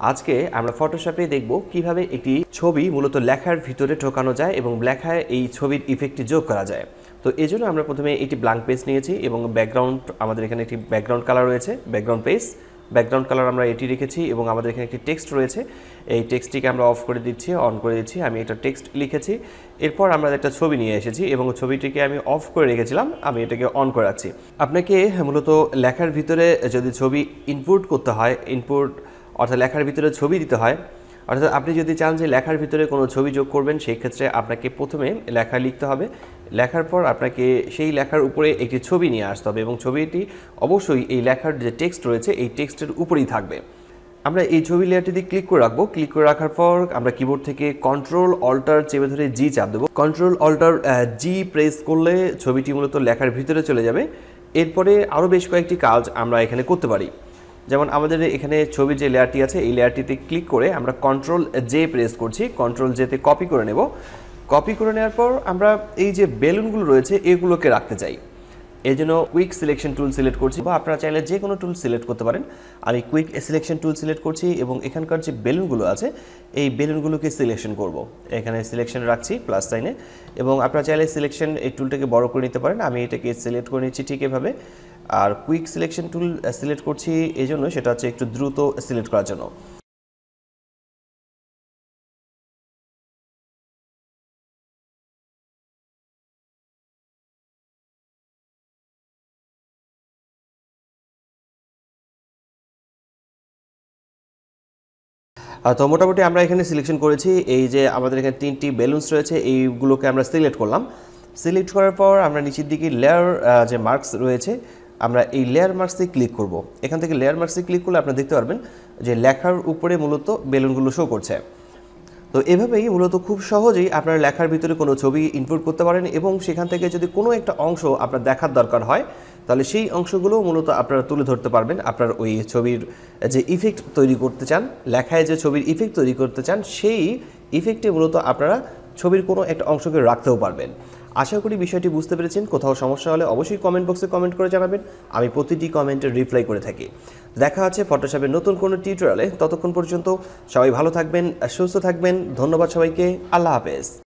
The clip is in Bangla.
আজকে আমরা ফটোশপে দেখব কিভাবে একটি ছবি মূলত লেখার ভিতরে ঢোকানো যায় এবং লেখায় এই ছবির ইফেক্টটি যোগ করা যায়। তো এজন্য আমরা প্রথমে একটি ব্ল্যাঙ্ক পেজ নিয়েছি এবং ব্যাকগ্রাউন্ড আমাদের এখানে একটি ব্যাকগ্রাউন্ড কালার রয়েছে, ব্যাকগ্রাউন্ড পেজ ব্যাকগ্রাউন্ড কালার আমরা এটি রেখেছি এবং আমাদের এখানে একটি টেক্সট রয়েছে। এই টেক্সটটিকে আমরা অফ করে দিচ্ছি, অন করে দিচ্ছি। আমি একটা টেক্সট লিখেছি, এরপর আমরা একটা ছবি নিয়ে এসেছি এবং ছবিটিকে আমি অফ করে রেখেছিলাম, আমি এটাকে অন করে রাখছি। আপনাকে মূলত লেখার ভিতরে যদি ছবি ইনপুট করতে হয়, অর্থাৎ লেখার ভিতরে ছবি দিতে হয়, অর্থাৎ আপনি যদি চান যে লেখার ভিতরে কোনো ছবি যোগ করবেন, সেই ক্ষেত্রে আপনাকে প্রথমে লেখা লিখতে হবে। লেখার পর আপনাকে সেই লেখার উপরে একটি ছবি নিয়ে আসতে হবে এবং ছবিটি অবশ্যই এই লেখার যে টেক্সট রয়েছে এই টেক্সটের উপরেই থাকবে। আমরা এই ছবি লেয়ারটিতে ক্লিক করে রাখবো। ক্লিক করে রাখার পর আমরা কিবোর্ড থেকে কন্ট্রোল অল্টার চেপে ধরে জি চাপ দেবো। কন্ট্রোল অল্টার জি প্রেস করলে ছবিটি মূলত লেখার ভিতরে চলে যাবে। এরপরে আরও বেশ কয়েকটি কাজ আমরা এখানে করতে পারি। যেমন আমাদের এখানে ছবির যে লেয়ারটি আছে এই লেয়ারটিতে ক্লিক করে আমরা কন্ট্রোল জে প্রেস করছি, কন্ট্রোল জেতে কপি করে নেব। কপি করে নেওয়ার পর আমরা এই যে বেলুনগুলো রয়েছে এগুলোকে রাখতে চাই, এই জন্য কুইক সিলেকশন টুল সিলেক্ট করছি, বা আপনারা চাইলে যে কোনো টুল সিলেক্ট করতে পারেন। আমি কুইক সিলেকশন টুল সিলেক্ট করছি এবং এখানকার যে বেলুনগুলো আছে এই বেলুনগুলোকে সিলেকশন করব। এখানে সিলেকশন রাখছি প্লাস সাইনে, এবং আপনারা চাইলে সিলেকশন এই টুলটাকে বড় করে নিতে পারেন। আমি এটাকে সিলেক্ট করে নিচ্ছি ঠিক এভাবে। আর কুইক সিলেকশন টুল সিলেক্ট করছি এই জন্য, সেটা হচ্ছে একটু দ্রুত সিলেক্ট করার জন্য। তো মোটামুটি আমরা এখানে সিলেকশন করেছি। এই যে আমাদের এখানে 3টি বেলুনস রয়েছে এইগুলোকে আমরা সিলেক্ট করলাম। সিলেক্ট করার পর আমরা নিচের দিকে লেয়ার যে মার্কস রয়েছে আমরা এই লেয়ার মার্কসে ক্লিক করব। এখান থেকে লেয়ার মার্কসে ক্লিক করলে আপনারা দেখতে পারবেন যে লেখার উপরে মূলত বেলুনগুলো শো করছে। তো এভাবেই মূলত খুব সহজেই আপনারা লেখার ভিতরে কোনো ছবি ইনপুট করতে পারেন এবং সেখান থেকে যদি কোনো একটা অংশ আপনার দেখার দরকার হয় তাহলে সেই অংশগুলো মূলত আপনারা তুলে ধরতে পারবেন। আপনার ওই ছবির যে ইফেক্ট তৈরি করতে চান, লেখায় যে ছবির ইফেক্ট তৈরি করতে চান, সেই ইফেক্টে মূলত আপনারা ছবির কোনো একটা অংশকে রাখতেও পারবেন। আশা করি বিষয়টি বুঝতে পেরেছেন। কোথাও সমস্যা হলে অবশ্যই কমেন্ট বক্সে কমেন্ট করে জানাবেন, আমি প্রতিটি কমেন্টের রিপ্লাই করে থাকি। দেখা আছে ফটোশপের নতুন কোনো টিউটোরিয়ালে। ততক্ষণ পর্যন্ত সবাই ভালো থাকবেন, সুস্থ থাকবেন। ধন্যবাদ সবাইকে। আল্লাহ হাফেজ।